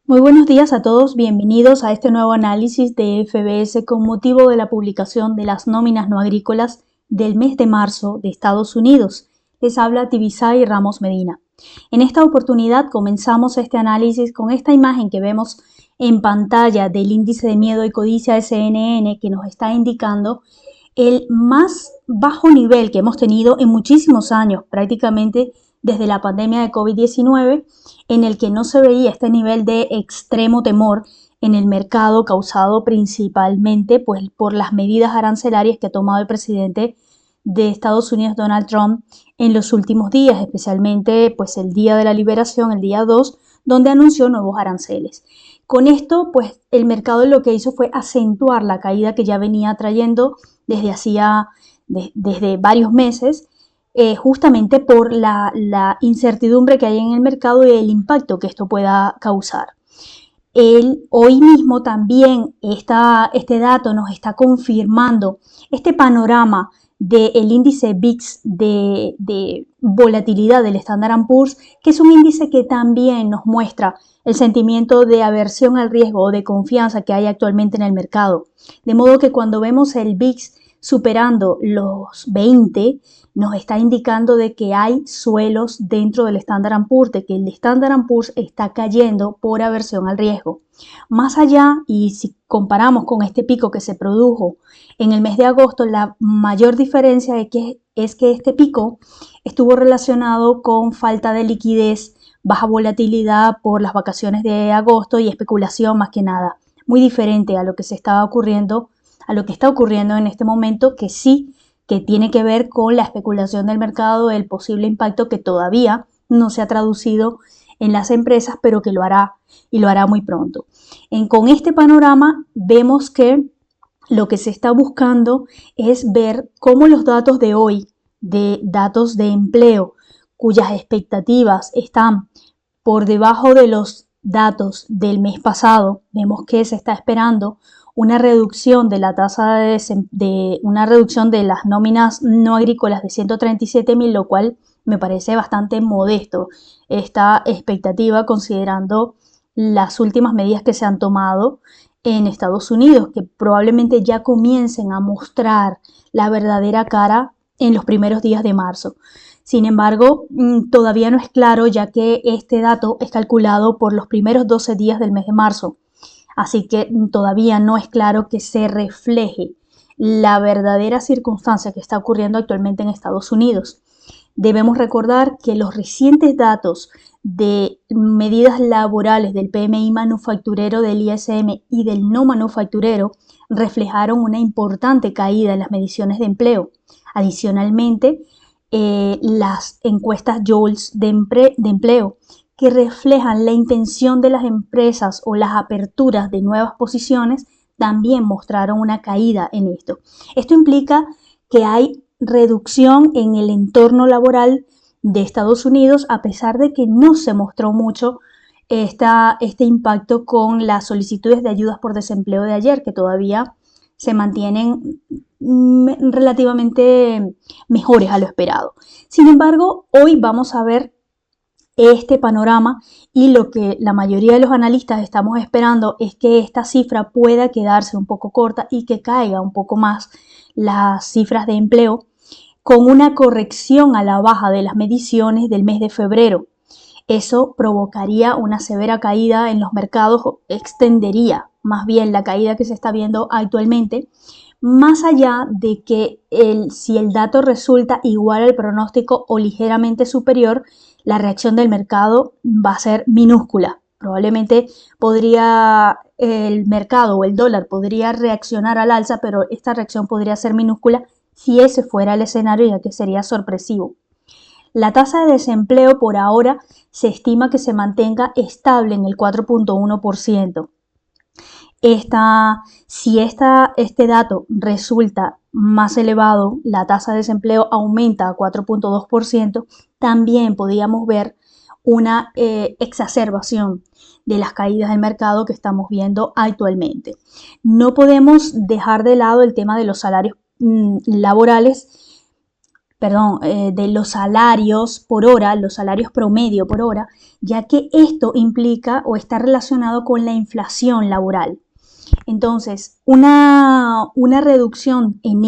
Muy buenos días a todos, bienvenidos a este nuevo análisis de FBS con motivo de la publicación de las nóminas no agrícolas del mes de marzo de Estados Unidos. Les habla Tibisay Ramos Medina. En esta oportunidad comenzamos este análisis con esta imagen que vemos en pantalla del índice de miedo y codicia de CNN, que nos está indicando el más bajo nivel que hemos tenido en muchísimos años, prácticamente desde la pandemia de COVID-19, en el que no se veía este nivel de extremo temor en el mercado, causado principalmente pues, por las medidas arancelarias que ha tomado el presidente de Estados Unidos, Donald Trump, en los últimos días, especialmente pues, el día de la liberación, el día 2, donde anunció nuevos aranceles. Con esto, pues el mercado lo que hizo fue acentuar la caída que ya venía trayendo desde varios meses, justamente por la incertidumbre que hay en el mercado y el impacto que esto pueda causar. Hoy mismo también este dato nos está confirmando este panorama del índice VIX de volatilidad del Standard & Poor's, que es un índice que también nos muestra el sentimiento de aversión al riesgo o de confianza que hay actualmente en el mercado. De modo que cuando vemos el VIX superando los 20, nos está indicando de que hay suelos dentro del Standard & Poor's, de que el Standard & Poor's está cayendo por aversión al riesgo. Más allá, y si comparamos con este pico que se produjo en el mes de agosto, la mayor diferencia es que este pico estuvo relacionado con falta de liquidez, baja volatilidad por las vacaciones de agosto y especulación más que nada. Muy diferente a lo que está ocurriendo en este momento, que sí que tiene que ver con la especulación del mercado, el posible impacto que todavía no se ha traducido en las empresas, pero que lo hará y lo hará muy pronto. Con este panorama vemos que lo que se está buscando es ver cómo los datos de hoy, de datos de empleo, cuyas expectativas están por debajo de los datos del mes pasado, vemos que se está esperando una reducción de la tasa una reducción de las nóminas no agrícolas de 137.000, lo cual me parece bastante modesto esta expectativa considerando las últimas medidas que se han tomado en Estados Unidos, que probablemente ya comiencen a mostrar la verdadera cara en los primeros días de marzo. Sin embargo, todavía no es claro, ya que este dato es calculado por los primeros 12 días del mes de marzo. Así que todavía no es claro que se refleje la verdadera circunstancia que está ocurriendo actualmente en Estados Unidos. Debemos recordar que los recientes datos de medidas laborales del PMI manufacturero, del ISM y del no manufacturero reflejaron una importante caída en las mediciones de empleo. Adicionalmente, las encuestas JOLTS de empleo, que reflejan la intención de las empresas o las aperturas de nuevas posiciones, también mostraron una caída en esto. Esto implica que hay reducción en el entorno laboral de Estados Unidos, a pesar de que no se mostró mucho este impacto con las solicitudes de ayudas por desempleo de ayer, que todavía se mantienen relativamente mejores a lo esperado. Sin embargo, hoy vamos a ver este panorama y lo que la mayoría de los analistas estamos esperando es que esta cifra pueda quedarse un poco corta y que caiga un poco más las cifras de empleo, con una corrección a la baja de las mediciones del mes de febrero. Eso provocaría una severa caída en los mercados, extendería más bien la caída que se está viendo actualmente, más allá de que si el dato resulta igual al pronóstico o ligeramente superior, la reacción del mercado va a ser minúscula. Probablemente el mercado o el dólar podría reaccionar al alza, pero esta reacción podría ser minúscula si ese fuera el escenario, ya que sería sorpresivo. La tasa de desempleo por ahora se estima que se mantenga estable en el 4.1%. Si este dato resulta más elevado, la tasa de desempleo aumenta a 4.2%, también podríamos ver una exacerbación de las caídas del mercado que estamos viendo actualmente. No podemos dejar de lado el tema de los salarios laborales, de los salarios por hora, los salarios promedio por hora, ya que esto implica o está relacionado con la inflación laboral. Entonces, una reducción en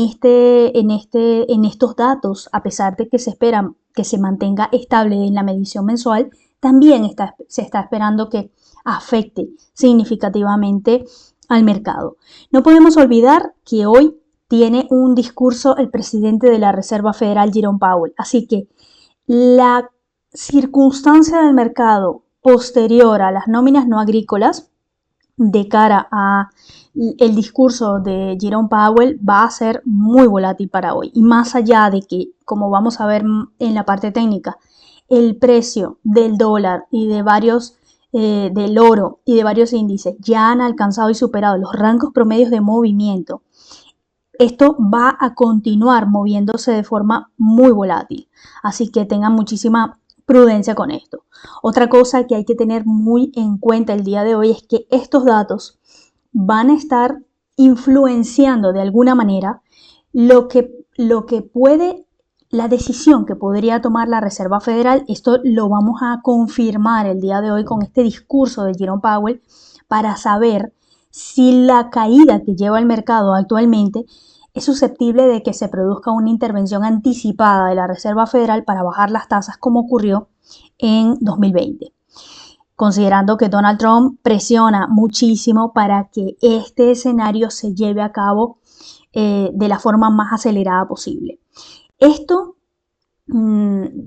estos datos, a pesar de que se espera que se mantenga estable en la medición mensual, también se está esperando que afecte significativamente al mercado. No podemos olvidar que hoy tiene un discurso el presidente de la Reserva Federal, Jerome Powell. Así que la circunstancia del mercado posterior a las nóminas no agrícolas, de cara a el discurso de Jerome Powell, va a ser muy volátil para hoy. Y más allá de que, como vamos a ver en la parte técnica, el precio del dólar y de varios del oro y de varios índices ya han alcanzado y superado los rangos promedios de movimiento, esto va a continuar moviéndose de forma muy volátil. Así que tengan muchísima prudencia con esto. Otra cosa que hay que tener muy en cuenta el día de hoy es que estos datos van a estar influenciando de alguna manera lo que puede, la decisión que podría tomar la Reserva Federal. Esto lo vamos a confirmar el día de hoy con este discurso de Jerome Powell para saber si la caída que lleva el mercado actualmente es susceptible de que se produzca una intervención anticipada de la Reserva Federal para bajar las tasas como ocurrió en 2020. Considerando que Donald Trump presiona muchísimo para que este escenario se lleve a cabo de la forma más acelerada posible. Esto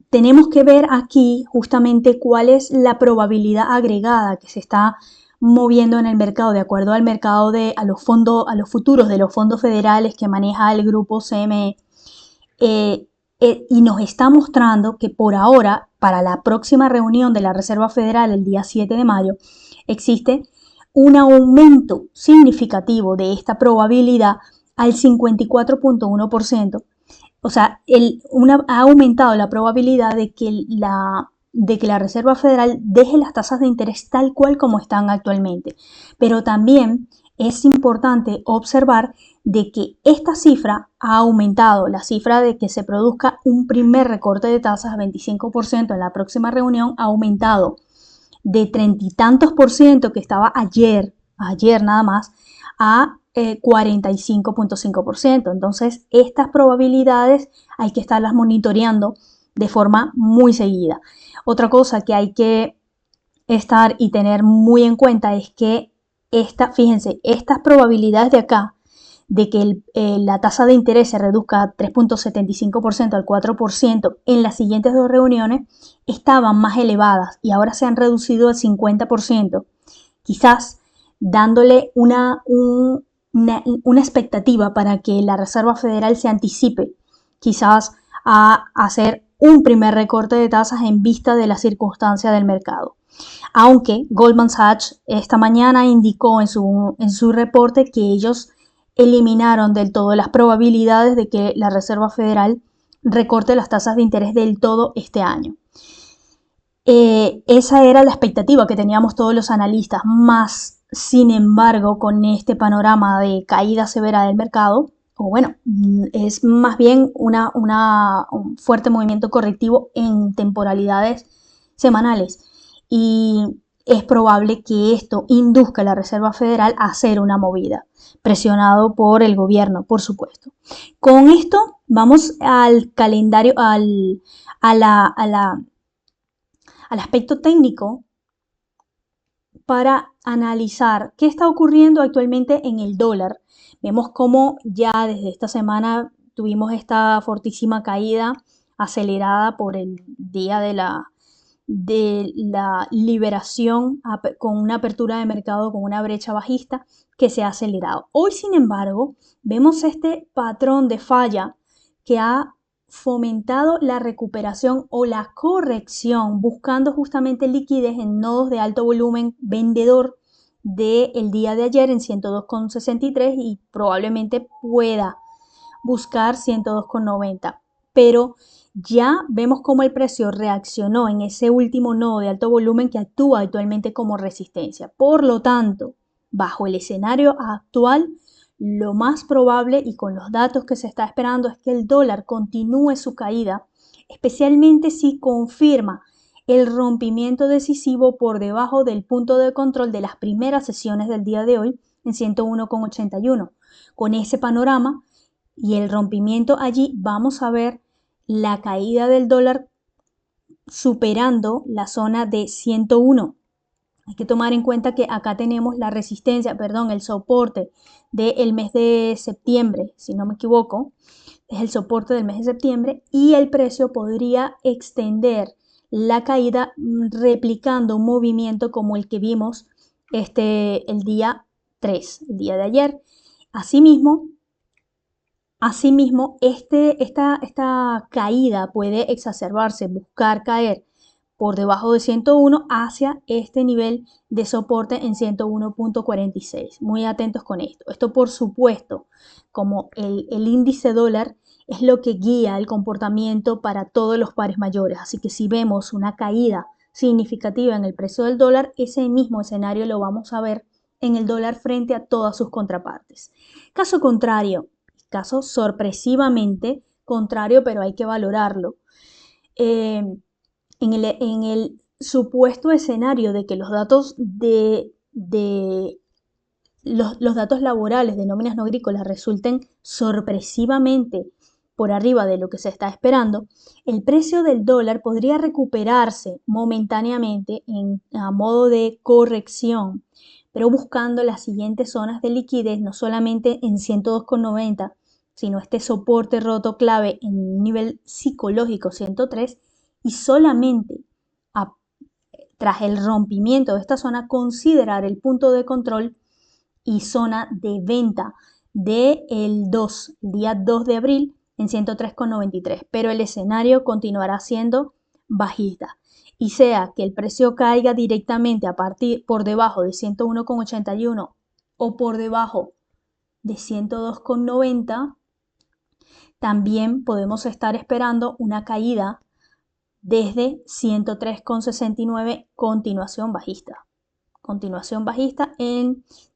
tenemos que ver aquí justamente cuál es la probabilidad agregada que se está moviendo en el mercado de acuerdo al mercado a los futuros de los fondos federales que maneja el grupo CME, y nos está mostrando que por ahora, para la próxima reunión de la Reserva Federal el día 7 de mayo, existe un aumento significativo de esta probabilidad al 54.1%. O sea, ha aumentado la probabilidad de que la Reserva Federal deje las tasas de interés tal cual como están actualmente. Pero también es importante observar de que esta cifra ha aumentado, la cifra de que se produzca un primer recorte de tasas a 25% en la próxima reunión ha aumentado de 30 y tantos por ciento que estaba ayer nada más, a 45.5%. Entonces, estas probabilidades hay que estarlas monitoreando de forma muy seguida. Otra cosa que hay que estar y tener muy en cuenta es que fíjense, estas probabilidades de acá, de que la tasa de interés se reduzca a 3.75% al 4% en las siguientes dos reuniones, estaban más elevadas y ahora se han reducido al 50%, quizás dándole una expectativa para que la Reserva Federal se anticipe quizás a hacer un primer recorte de tasas en vista de la circunstancia del mercado. Aunque Goldman Sachs esta mañana indicó en su reporte que ellos eliminaron del todo las probabilidades de que la Reserva Federal recorte las tasas de interés del todo este año. Esa era la expectativa que teníamos todos los analistas, más sin embargo con este panorama de caída severa del mercado, o bueno, es más bien un fuerte movimiento correctivo en temporalidades semanales, y es probable que esto induzca a la Reserva Federal a hacer una movida, presionado por el gobierno, por supuesto. Con esto vamos al calendario, al aspecto técnico para analizar qué está ocurriendo actualmente en el dólar. Vemos cómo ya desde esta semana tuvimos esta fortísima caída acelerada por el día de la liberación con una apertura de mercado con una brecha bajista que se ha acelerado. Hoy, sin embargo, vemos este patrón de falla que ha fomentado la recuperación o la corrección, buscando justamente liquidez en nodos de alto volumen vendedor del día de ayer en 102,63 y probablemente pueda buscar 102,90. Pero ya vemos cómo el precio reaccionó en ese último nodo de alto volumen que actúa actualmente como resistencia. Por lo tanto, bajo el escenario actual, lo más probable y con los datos que se está esperando es que el dólar continúe su caída, especialmente si confirma el rompimiento decisivo por debajo del punto de control de las primeras sesiones del día de hoy en 101,81. Con ese panorama y el rompimiento allí vamos a ver la caída del dólar superando la zona de 101. Hay que tomar en cuenta que acá tenemos la resistencia, perdón, el soporte del mes de septiembre, si no me equivoco, es el soporte del mes de septiembre y el precio podría extender la caída replicando un movimiento como el que vimos el día 3, el día de ayer. Asimismo, esta caída puede exacerbarse, buscar caer por debajo de 101 hacia este nivel de soporte en 101.46. Muy atentos con esto. Esto, por supuesto, como el índice dólar es lo que guía el comportamiento para todos los pares mayores. Así que si vemos una caída significativa en el precio del dólar, ese mismo escenario lo vamos a ver en el dólar frente a todas sus contrapartes. Caso contrario, caso sorpresivamente contrario, pero hay que valorarlo. En el supuesto escenario de que los datos los datos laborales de nóminas no agrícolas resulten sorpresivamente por arriba de lo que se está esperando, el precio del dólar podría recuperarse momentáneamente a modo de corrección, pero buscando las siguientes zonas de liquidez, no solamente en 102,90, sino este soporte roto clave en un nivel psicológico 103 y solamente tras el rompimiento de esta zona considerar el punto de control y zona de venta del día 2 de abril en 103,93, pero el escenario continuará siendo bajista y sea que el precio caiga directamente por debajo de 101,81 o por debajo de 102,90, también podemos estar esperando una caída desde 103,69, continuación bajista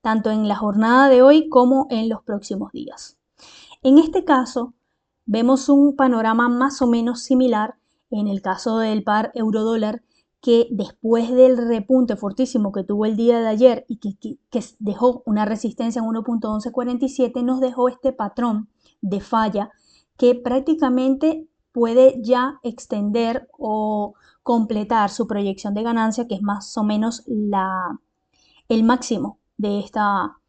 tanto en la jornada de hoy como en los próximos días. En este caso, vemos un panorama más o menos similar en el caso del par euro-dólar, que después del repunte fortísimo que tuvo el día de ayer y que dejó una resistencia en 1.1147, nos dejó este patrón de falla que prácticamente puede ya extender o completar su proyección de ganancia, que es más o menos el máximo de esta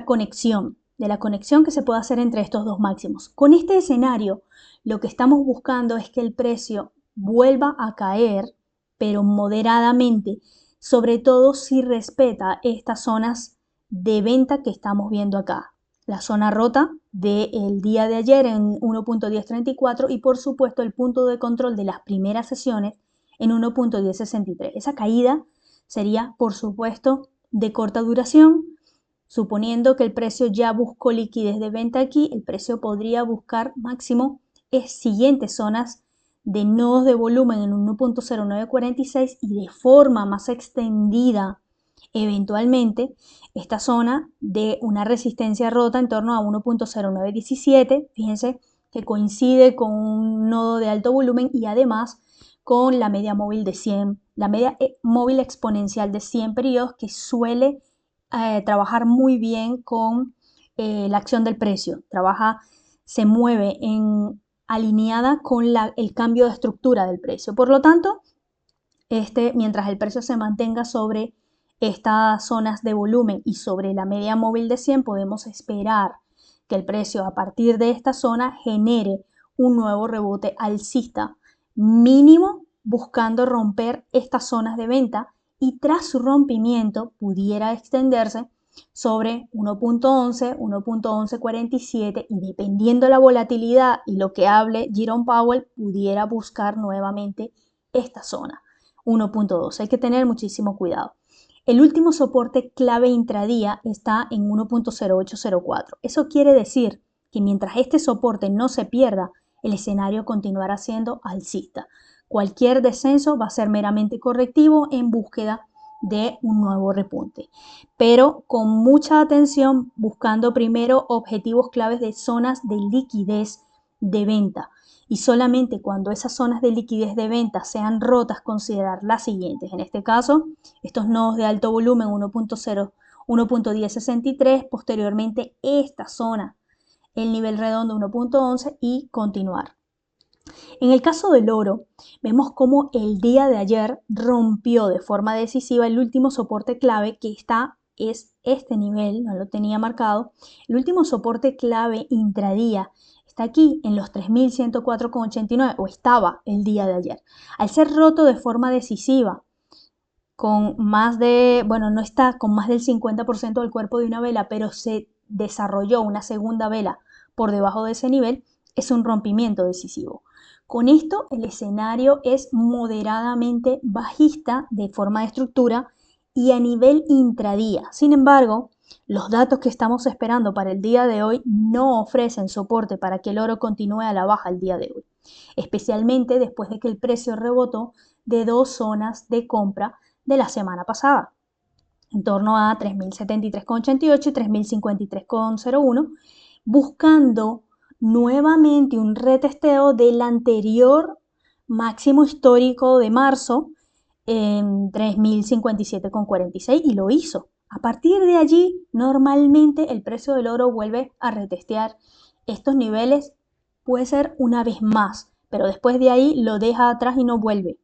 conexión, de la conexión que se puede hacer entre estos dos máximos. Con este escenario, lo que estamos buscando es que el precio vuelva a caer, pero moderadamente, sobre todo si respeta estas zonas de venta que estamos viendo acá. La zona rota del día de ayer en 1.1034 y por supuesto el punto de control de las primeras sesiones en 1.1063. Esa caída sería, por supuesto, de corta duración. Suponiendo que el precio ya buscó liquidez de venta aquí, el precio podría buscar máximo siguientes zonas de nodos de volumen en 1.0946 y de forma más extendida eventualmente esta zona de una resistencia rota en torno a 1.0917. Fíjense que coincide con un nodo de alto volumen y además con la media móvil de 100, la media móvil exponencial de 100 periodos que suele trabajar muy bien con la acción del precio. Se mueve alineada con el cambio de estructura del precio. Por lo tanto, mientras el precio se mantenga sobre estas zonas de volumen y sobre la media móvil de 100, podemos esperar que el precio a partir de esta zona genere un nuevo rebote alcista mínimo buscando romper estas zonas de venta y tras su rompimiento pudiera extenderse sobre 1.11, 1.1147 y dependiendo la volatilidad y lo que hable Jerome Powell pudiera buscar nuevamente esta zona 1.12. Hay que tener muchísimo cuidado. El último soporte clave intradía está en 1.0804. Eso quiere decir que mientras este soporte no se pierda, el escenario continuará siendo alcista. Cualquier descenso va a ser meramente correctivo en búsqueda de un nuevo repunte, pero con mucha atención, buscando primero objetivos claves de zonas de liquidez de venta, y solamente cuando esas zonas de liquidez de venta sean rotas, considerar las siguientes. En este caso, estos nodos de alto volumen 1.0, 1.1063, posteriormente esta zona, el nivel redondo 1.11 y continuar. En el caso del oro, vemos cómo el día de ayer rompió de forma decisiva el último soporte clave que es este nivel, no lo tenía marcado. El último soporte clave intradía está aquí en los 3.104,89 o estaba el día de ayer. Al ser roto de forma decisiva, con más de, bueno, no está con más del 50% del cuerpo de una vela, pero se desarrolló una segunda vela por debajo de ese nivel, es un rompimiento decisivo. Con esto el escenario es moderadamente bajista de forma de estructura y a nivel intradía. Sin embargo, los datos que estamos esperando para el día de hoy no ofrecen soporte para que el oro continúe a la baja el día de hoy, especialmente después de que el precio rebotó de dos zonas de compra de la semana pasada, en torno a 3.073,88 y 3.053,01, buscando nuevamente un retesteo del anterior máximo histórico de marzo en 3.057,46 y lo hizo. A partir de allí, normalmente el precio del oro vuelve a retestear estos niveles, puede ser una vez más, pero después de ahí lo deja atrás y no vuelve.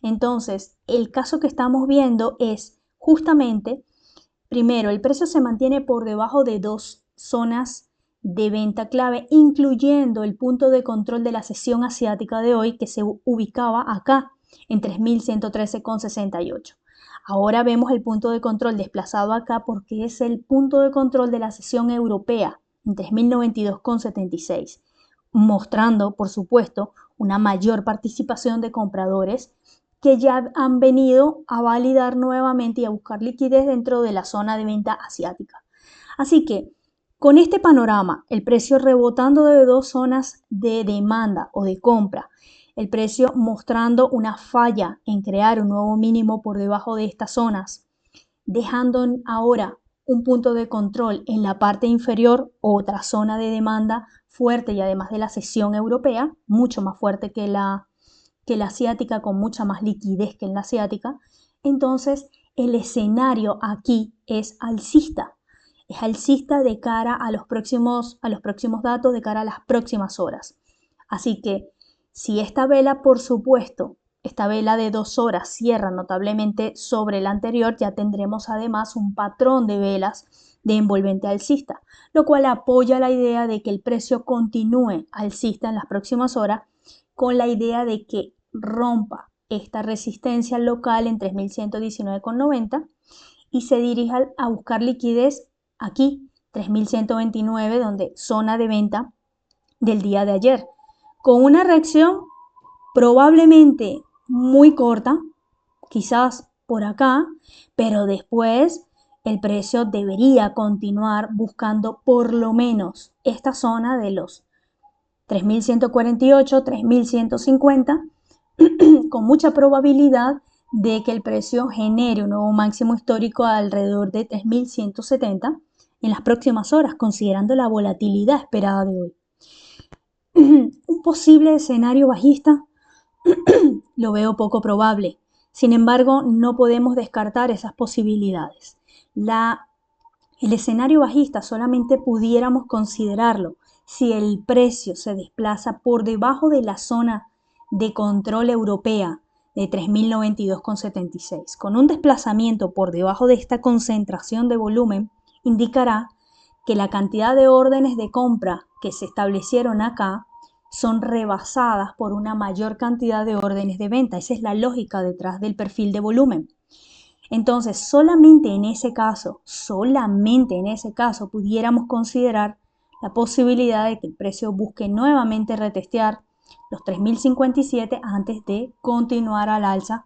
Entonces, el caso que estamos viendo es justamente, primero, el precio se mantiene por debajo de dos zonas de venta clave, incluyendo el punto de control de la sesión asiática de hoy, que se ubicaba acá en 3.113,68. Ahora vemos el punto de control desplazado acá porque es el punto de control de la sesión europea en 3.092,76, mostrando, por supuesto, una mayor participación de compradores que ya han venido a validar nuevamente y a buscar liquidez dentro de la zona de venta asiática. Así que, con este panorama, el precio rebotando de dos zonas de demanda o de compra, el precio mostrando una falla en crear un nuevo mínimo por debajo de estas zonas, dejando ahora un punto de control en la parte inferior, otra zona de demanda fuerte y además de la sesión europea, mucho más fuerte que la asiática, con mucha más liquidez que en la asiática. Entonces el escenario aquí es alcista de cara a los próximos datos, de cara a las próximas horas. Así que si esta vela, por supuesto, esta vela de 2 horas cierra notablemente sobre la anterior, ya tendremos además un patrón de velas de envolvente alcista, lo cual apoya la idea de que el precio continúe alcista en las próximas horas, con la idea de que rompa esta resistencia local en 3.119,90 y se dirija a buscar liquidez aquí, 3.129, donde zona de venta del día de ayer, con una reacción probablemente muy corta, quizás por acá, pero después el precio debería continuar buscando por lo menos esta zona de los 3.148, 3.150, con mucha probabilidad de que el precio genere un nuevo máximo histórico alrededor de 3.170 en las próximas horas, considerando la volatilidad esperada de hoy. Un posible escenario bajista lo veo poco probable. Sin embargo, no podemos descartar esas posibilidades. El escenario bajista solamente pudiéramos considerarlo si el precio se desplaza por debajo de la zona de control europea de 3.092,76. Con un desplazamiento por debajo de esta concentración de volumen, indicará que la cantidad de órdenes de compra que se establecieron acá son rebasadas por una mayor cantidad de órdenes de venta. Esa es la lógica detrás del perfil de volumen. Entonces, solamente en ese caso, pudiéramos considerar la posibilidad de que el precio busque nuevamente retestear los 3.057 antes de continuar al alza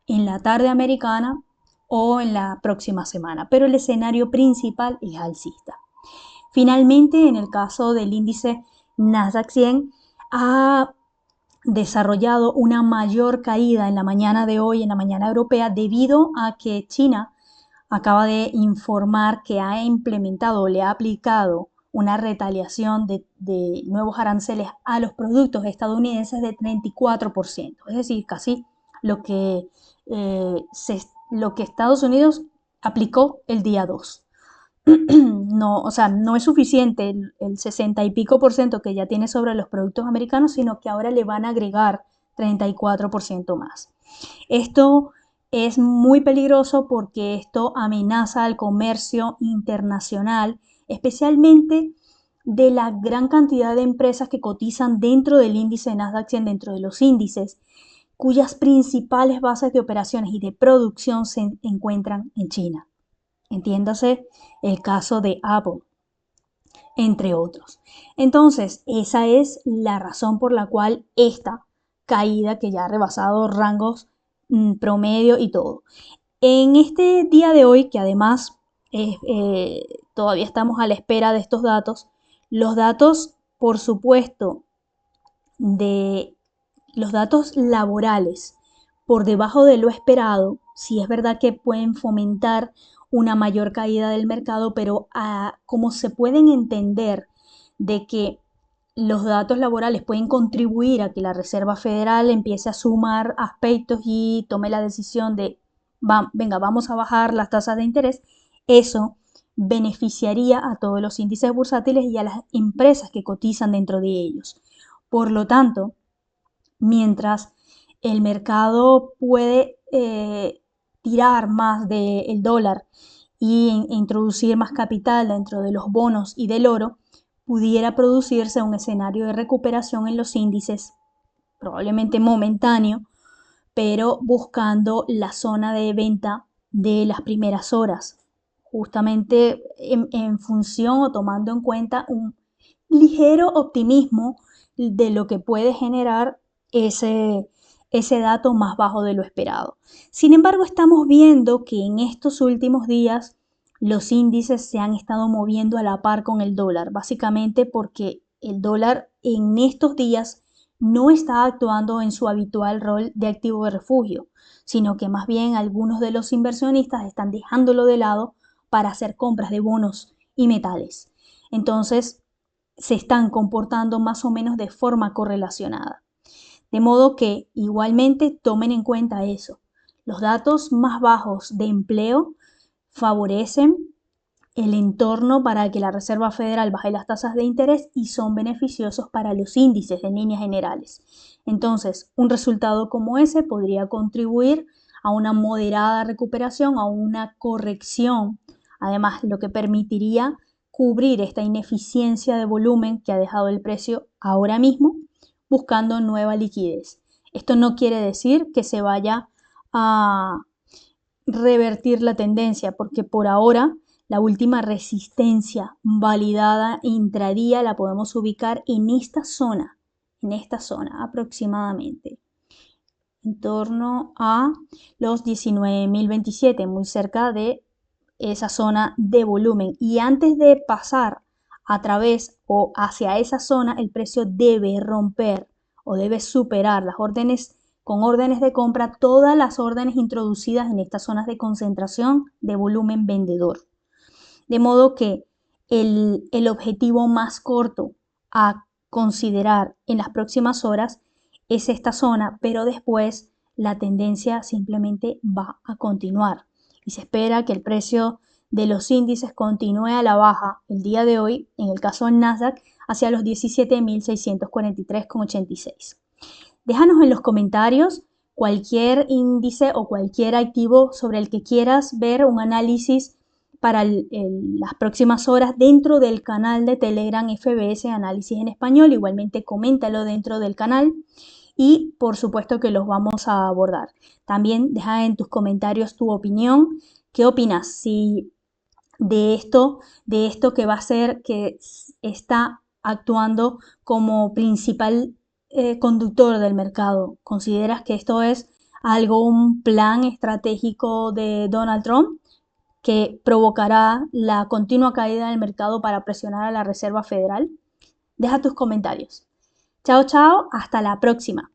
en la tarde americana o en la próxima semana. Pero el escenario principal es alcista. Finalmente, en el caso del índice Nasdaq 100, ha desarrollado una mayor caída en la mañana de hoy, en la mañana europea, debido a que China acaba de informar que ha implementado o le ha aplicado una retaliación de nuevos aranceles a los productos estadounidenses de 34%, es decir, casi lo que, lo que Estados Unidos aplicó el día 2. No, o sea, no es suficiente el 60 y pico por ciento que ya tiene sobre los productos americanos, sino que ahora le van a agregar 34% más. Esto es muy peligroso porque esto amenaza al comercio internacional, especialmente de la gran cantidad de empresas que cotizan dentro del índice Nasdaq 100, dentro de los índices, cuyas principales bases de operaciones y de producción se encuentran en China. Entiéndase el caso de Apple, entre otros. Entonces, esa es la razón por la cual esta caída, que ya ha rebasado rangos promedio y todo. En este día de hoy, que además todavía estamos a la espera de estos datos, los datos, por supuesto, de los datos laborales por debajo de lo esperado, sí es verdad que pueden fomentar una mayor caída del mercado, pero como se pueden entender de que los datos laborales pueden contribuir a que la Reserva Federal empiece a sumar aspectos y tome la decisión de, venga, vamos a bajar las tasas de interés, eso beneficiaría a todos los índices bursátiles y a las empresas que cotizan dentro de ellos. Por lo tanto, mientras el mercado puede tirar más del dólar y introducir más capital dentro de los bonos y del oro, pudiera producirse un escenario de recuperación en los índices, probablemente momentáneo, pero buscando la zona de venta de las primeras horas, justamente en función o tomando en cuenta un ligero optimismo de lo que puede generar ese dato más bajo de lo esperado. Sin embargo, estamos viendo que en estos últimos días los índices se han estado moviendo a la par con el dólar, básicamente porque el dólar en estos días no está actuando en su habitual rol de activo de refugio, sino que más bien algunos de los inversionistas están dejándolo de lado para hacer compras de bonos y metales. Entonces, se están comportando más o menos de forma correlacionada. De modo que igualmente tomen en cuenta eso. Los datos más bajos de empleo favorecen el entorno para que la Reserva Federal baje las tasas de interés y son beneficiosos para los índices en líneas generales. Entonces, un resultado como ese podría contribuir a una moderada recuperación, a una corrección, además lo que permitiría cubrir esta ineficiencia de volumen que ha dejado el precio ahora mismo, buscando nueva liquidez. Esto no quiere decir que se vaya a revertir la tendencia, porque por ahora la última resistencia validada intradía la podemos ubicar en esta zona aproximadamente, en torno a los 19.027, muy cerca de esa zona de volumen. Y antes de pasar a través o hacia esa zona, el precio debe romper o debe superar las órdenes con órdenes de compra, todas las órdenes introducidas en estas zonas de concentración de volumen vendedor. De modo que el objetivo más corto a considerar en las próximas horas es esta zona, pero después la tendencia simplemente va a continuar y se espera que el precio de los índices continúe a la baja el día de hoy, en el caso del Nasdaq, hacia los 17.643,86. Déjanos en los comentarios cualquier índice o cualquier activo sobre el que quieras ver un análisis para las próximas horas dentro del canal de Telegram FBS Análisis en Español. Igualmente coméntalo dentro del canal y por supuesto que los vamos a abordar. También deja en tus comentarios tu opinión. ¿Qué opinas si de esto que va a ser que está actuando como principal conductor del mercado? ¿Consideras que esto es un plan estratégico de Donald Trump que provocará la continua caída del mercado para presionar a la Reserva Federal? Deja tus comentarios. Chao, chao, hasta la próxima.